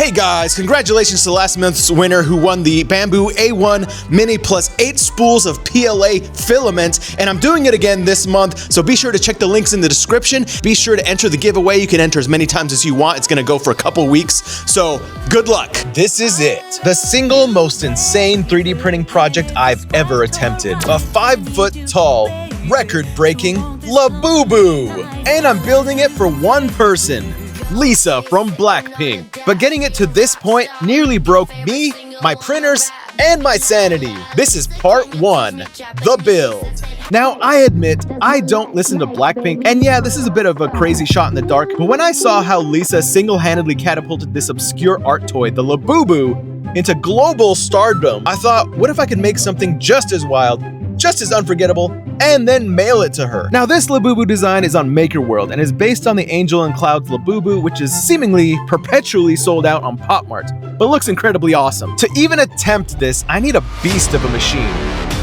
Hey guys, congratulations to last month's winner who won the BAMBU A1 Mini plus 8 spools of PLA filament, and I'm doing it again this month, so be sure to check the links in the description. Be sure to enter the giveaway. You can enter as many times as you want. It's gonna go for a couple weeks, so good luck. This is it. The single most insane 3D printing project I've ever attempted. A 5-foot tall, record-breaking Labubu. And I'm building it for one person, Lisa from BLACKPINK. But getting it to this point nearly broke me, my printers, and my sanity. This is part 1, the build. Now, I admit, I don't listen to BLACKPINK, and yeah, this is a bit of a crazy shot in the dark, but when I saw how Lisa single-handedly catapulted this obscure art toy, the Labubu, into global stardom, I thought, what if I could make something just as wild, just as unforgettable, and then mail it to her. Now, this Labubu design is on Maker World and is based on the Angel and Clouds Labubu, which is seemingly perpetually sold out on Pop Mart, but looks incredibly awesome. To even attempt this, I need a beast of a machine.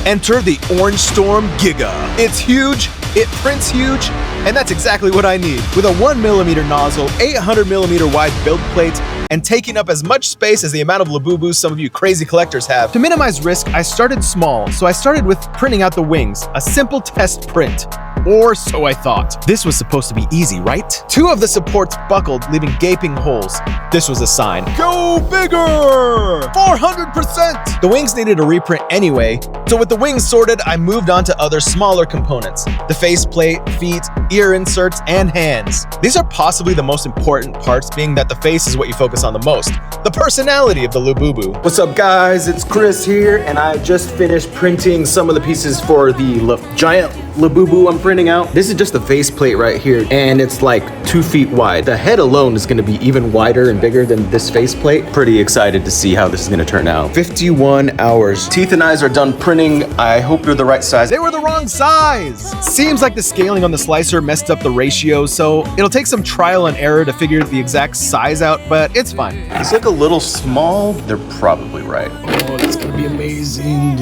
Enter the OrangeStorm Giga. It's huge, it prints huge, and that's exactly what I need. With a 1mm nozzle, 800mm wide build plate, and taking up as much space as the amount of Labubus some of you crazy collectors have. To minimize risk, I started small, so I started with printing out the wings, a simple test print. Or so I thought. This was supposed to be easy, right? 2 of the supports buckled, leaving gaping holes. This was a sign. Go bigger! 400%! The wings needed a reprint anyway, so with the wings sorted, I moved on to other smaller components. The faceplate, feet, ear inserts, and hands. These are possibly the most important parts, being that the face is what you focus on the most. The personality of the Labubu. What's up guys, it's Chris here, and I just finished printing some of the pieces for the giant Labubu I'm printing out. This is just the faceplate right here, and it's like 2 feet wide. The head alone is gonna be even wider and bigger than this faceplate. Pretty excited to see how this is gonna turn out. 51 hours. Teeth and eyes are done printing. I hope they're the right size. They were the wrong size! Seems like the scaling on the slicer messed up the ratio, so it'll take some trial and error to figure the exact size out, but it's fine. These look a little small. They're probably right. Oh, that's gonna be amazing.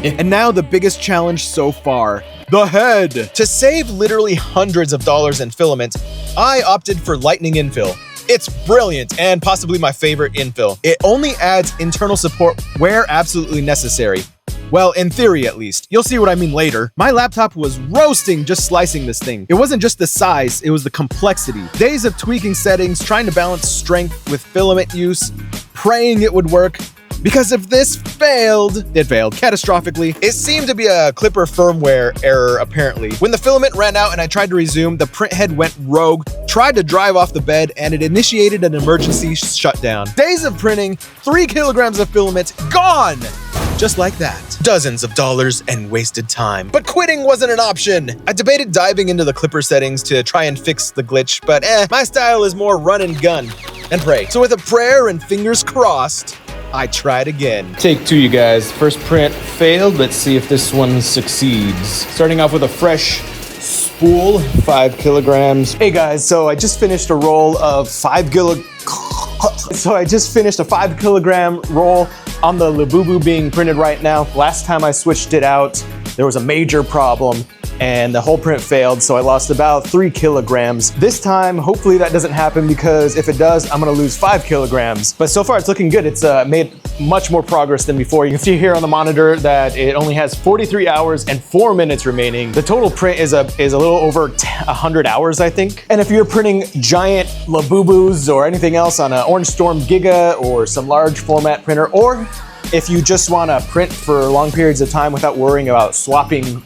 And now the biggest challenge so far, the head. To save literally hundreds of dollars in filament, I opted for lightning infill. It's brilliant and possibly my favorite infill. It only adds internal support where absolutely necessary. Well, in theory at least. You'll see what I mean later. My laptop was roasting just slicing this thing. It wasn't just the size, it was the complexity. Days of tweaking settings, trying to balance strength with filament use, praying it would work. Because if this failed, it failed catastrophically. It seemed to be a Clipper firmware error, apparently. When the filament ran out and I tried to resume, the print head went rogue, tried to drive off the bed, and it initiated an emergency shutdown. Days of printing, 3 kilograms of filament, gone! Just like that. Dozens of dollars and wasted time. But quitting wasn't an option. I debated diving into the Clipper settings to try and fix the glitch, but my style is more run and gun and pray. So with a prayer and fingers crossed, I tried again. Take 2, you guys. First print failed. Let's see if this one succeeds. Starting off with a fresh spool, 5 kilograms. Hey guys, so I just finished a roll of 5 kilogram roll on the Labubu being printed right now. Last time I switched it out, there was a major problem and the whole print failed, so I lost about 3 kilograms. This time, hopefully that doesn't happen, because if it does, I'm gonna lose 5 kilograms. But so far it's looking good. It's made much more progress than before. You can see here on the monitor that it only has 43 hours and 4 minutes remaining. The total print is a little over 100 hours, I think. And if you're printing giant Labubus or anything else on an OrangeStorm Giga or some large format printer, or if you just wanna print for long periods of time without worrying about swapping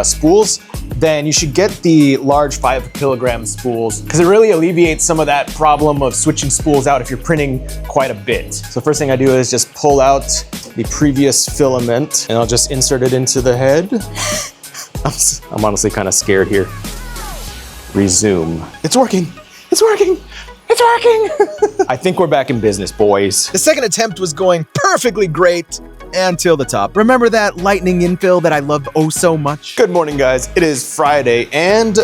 spools, then you should get the large 5 kilogram spools, because it really alleviates some of that problem of switching spools out if you're printing quite a bit. So first thing I do is just pull out the previous filament and I'll just insert it into the head. I'm honestly kind of scared here. Resume. It's working. It's working. It's working! I think we're back in business, boys. The second attempt was going perfectly great until the top. Remember that lightning infill that I loved oh so much? Good morning, guys. It is Friday, and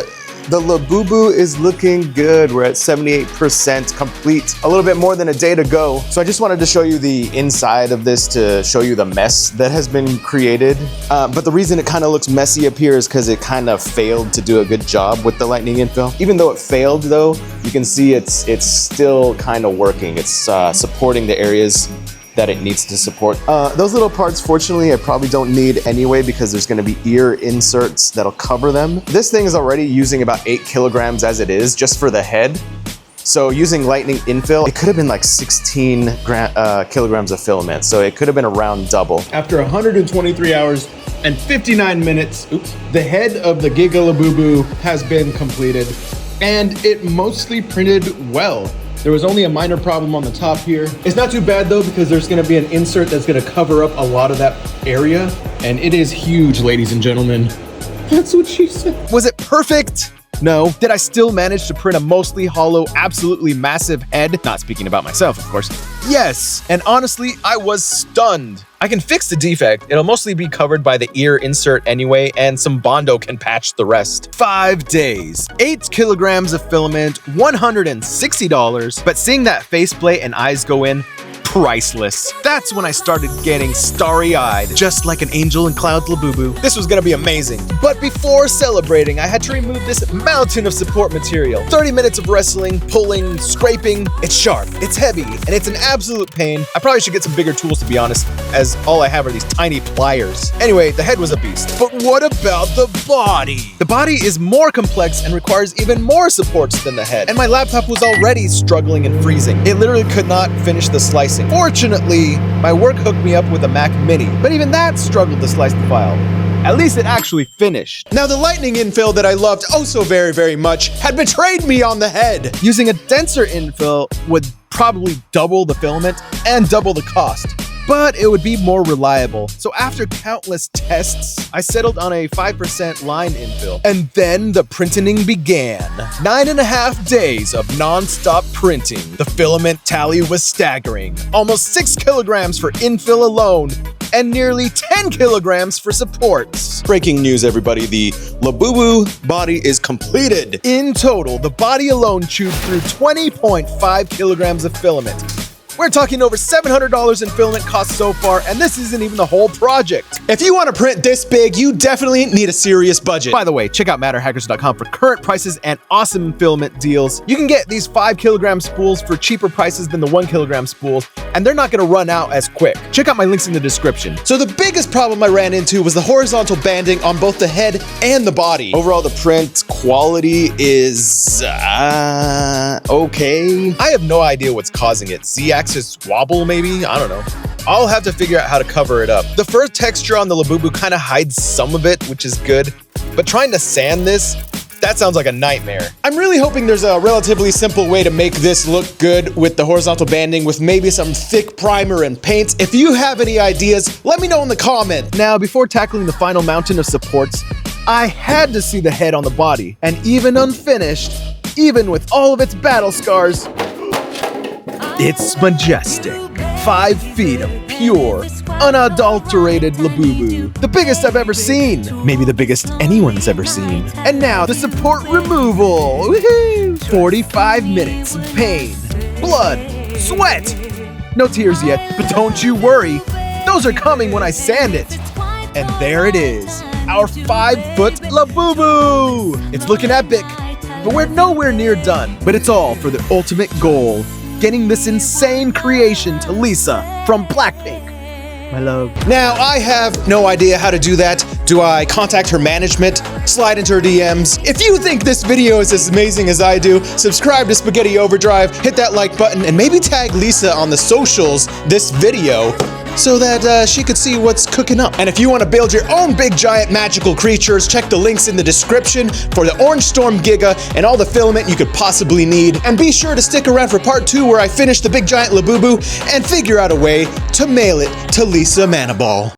The Labubu is looking good. We're at 78% complete. A little bit more than a day to go. So I just wanted to show you the inside of this to show you the mess that has been created. But the reason it kind of looks messy up here is because it kind of failed to do a good job with the lightning infill. Even though it failed though, you can see it's still kind of working. It's supporting the areas that it needs to support. Those little parts, fortunately, I probably don't need anyway because there's gonna be ear inserts that'll cover them. This thing is already using about 8 kilograms as it is, just for the head. So using lightning infill, it could have been like 16 kilograms of filament. So it could have been around double. After 123 hours and 59 minutes, the head of the Giga Labubu has been completed and it mostly printed well. There was only a minor problem on the top here. It's not too bad though, because there's gonna be an insert that's gonna cover up a lot of that area. And it is huge, ladies and gentlemen. That's what she said. Was it perfect? No. Did I still manage to print a mostly hollow, absolutely massive head? Not speaking about myself, of course. Yes, and honestly, I was stunned. I can fix the defect. It'll mostly be covered by the ear insert anyway, and some Bondo can patch the rest. 5 days, 8 kilograms of filament, $160, but seeing that faceplate and eyes go in, priceless. That's when I started getting starry-eyed, just like an angel in clouds Labubu. This was gonna be amazing. But before celebrating, I had to remove this mountain of support material. 30 minutes of wrestling, pulling, scraping. It's sharp, it's heavy, and it's an absolute pain. I probably should get some bigger tools, to be honest, as all I have are these tiny pliers. Anyway, the head was a beast. But what about the body? The body is more complex and requires even more supports than the head. And my laptop was already struggling and freezing. It literally could not finish the slicing. Fortunately, my work hooked me up with a Mac Mini, but even that struggled to slice the file. At least it actually finished. Now the lightning infill that I loved oh so very, very much had betrayed me on the head. Using a denser infill would probably double the filament and double the cost, but it would be more reliable. So after countless tests, I settled on a 5% line infill. And then the printing began. 9.5 days of non-stop printing. The filament tally was staggering. Almost 6 kilograms for infill alone, and nearly 10 kilograms for supports. Breaking news, everybody, the Labubu body is completed. In total, the body alone chewed through 20.5 kilograms of filament. We're talking over $700 in filament costs so far, and this isn't even the whole project. If you want to print this big, you definitely need a serious budget. By the way, check out matterhackers.com for current prices and awesome filament deals. You can get these 5 kilogram spools for cheaper prices than the 1 kilogram spools, and they're not going to run out as quick. Check out my links in the description. So the biggest problem I ran into was the horizontal banding on both the head and the body. Overall, the print quality is okay. I have no idea what's causing it. Z-axis wobble maybe? I don't know. I'll have to figure out how to cover it up. The fur texture on the Labubu kind of hides some of it, which is good, but trying to sand this, that sounds like a nightmare. I'm really hoping there's a relatively simple way to make this look good with the horizontal banding with maybe some thick primer and paints. If you have any ideas, let me know in the comment. Now, before tackling the final mountain of supports, I had to see the head on the body. And even unfinished, even with all of its battle scars, it's majestic. 5 feet of pure, unadulterated Labubu. The biggest I've ever seen. Maybe the biggest anyone's ever seen. And now the support removal. Woohoo! 45 minutes of pain, blood, sweat. No tears yet, but don't you worry. Those are coming when I sand it. And there it is, our 5-foot Labubu. It's looking epic, but we're nowhere near done. But it's all for the ultimate goal. Getting this insane creation to Lisa from BLACKPINK. My love. Now, I have no idea how to do that. Do I contact her management? Slide into her DMs? If you think this video is as amazing as I do, subscribe to Spaghetti Overdrive, hit that like button, and maybe tag Lisa on the socials this video so that she could see what's cooking up. And if you want to build your own big giant magical creatures, check the links in the description for the OrangeStorm Giga and all the filament you could possibly need. And be sure to stick around for part 2 where I finish the big giant Labubu and figure out a way to mail it to Lisa Manaball.